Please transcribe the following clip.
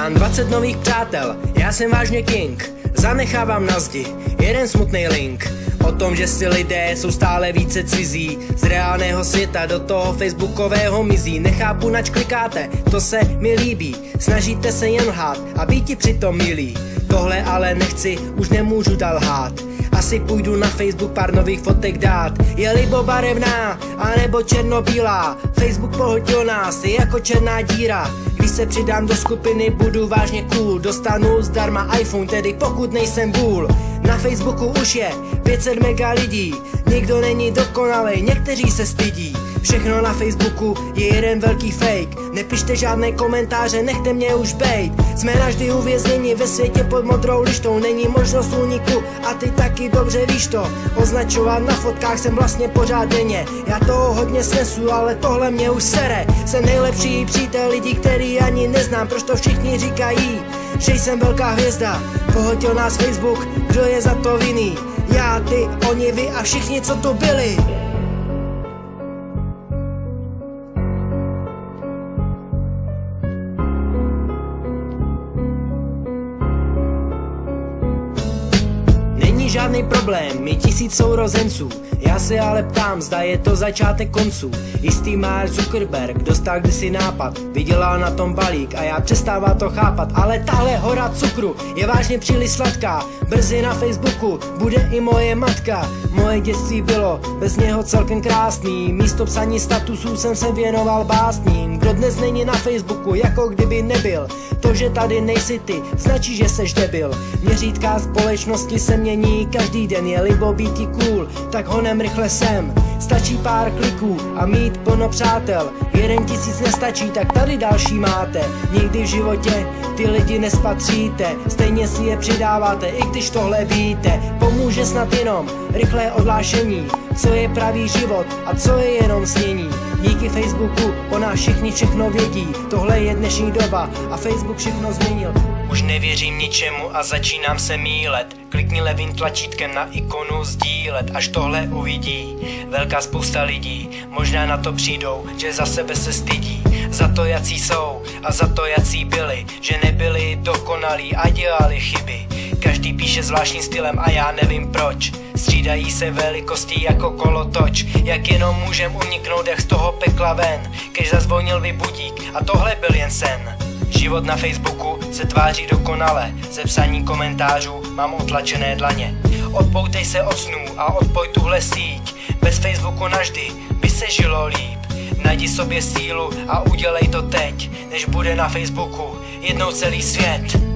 Mám 20 nových přátel, já jsem vážně king. Zanechávám na zdi jeden smutný link o tom, že si lidé jsou stále více cizí. Z reálného světa do toho facebookového mizí. Nechápu, nač klikáte, to se mi líbí. Snažíte se jen lhát a být ti přitom milí. Tohle ale nechci, už nemůžu dál lhát. Asi půjdu na Facebook pár nových fotek dát. Je libo barevná, anebo černobílá. Facebook pohltil nás, je jako černá díra. Když se přidám do skupiny, budu vážně cool. Dostanu zdarma iPhone, tedy pokud nejsem bůl. Na Facebooku už je 500 mega lidí. Nikdo není dokonalej, někteří se stydí. Všechno na Facebooku je jeden velký fake. Nepište žádné komentáře, nechte mě už bejt. Jsme navždy uvězněni ve světě pod modrou lištou. Není možnost úniku a ty taky dobře víš to. Označovat na fotkách jsem vlastně pořád denně. Já toho hodně snesu, ale tohle mě už sere. Jsem nejlepší přítel lidí, který ani neznám. Proč to všichni říkají, že jsem velká hvězda. Pohltil nás Facebook, kdo je za to vinný? Já, ty, oni, vy a všichni, co tu byli. Žádný problém, mít 1000 sourozenců. Já se ale ptám, zda je to začátek konců. Jistý Mark Zuckerberg dostal kdysi nápad, vydělal na tom balík a já přestává to chápat. Ale tahle hora cukru je vážně příliš sladká. Brzy na Facebooku bude i moje matka. Moje dětství bylo bez něho celkem krásný. Místo psaní statusů jsem se věnoval básním. Kdo dnes není na Facebooku, jako kdyby nebyl. To, že tady nejsi ty, značí, že seš debil. Měřítka společnosti se mění každý den, je libo býti cool, tak honem rychle sem. Stačí pár kliků a mít plno přátel. 1000 nestačí, tak tady další máte. Nikdy v životě ty lidi nespatříte, stejně si je přidáváte, i když tohle víte. Pomůže snad jenom rychlé odhlášení, co je pravý život a co je jenom snění. Díky Facebooku o nás všichni všechno vědí. Tohle je dnešní doba a Facebook všechno změnil. Už nevěřím ničemu a začínám se mýlet. Klikni levým tlačítkem na ikonu sdílet, až tohle uvidí velká spousta lidí. Možná na to přijdou, že za sebe se stydí. Za to, jací jsou a za to, jací byli. Že nebyli dokonalí a dělali chyby. Každý píše zvláštním stylem a já nevím proč. Střídají se velikosti jako kolotoč. Jak jenom můžem uniknout jak z toho pekla ven. Kež zazvonil budík a tohle byl jen sen. Život na Facebooku se tváří dokonale. Ze psaní komentářů mám otlačené dlaně. Odpoutej se od snů a odpoj tuhle síť. Bez Facebooku navždy by se žilo líp. Najdi sobě sílu a udělej to teď, než bude na Facebooku jednou celý svět.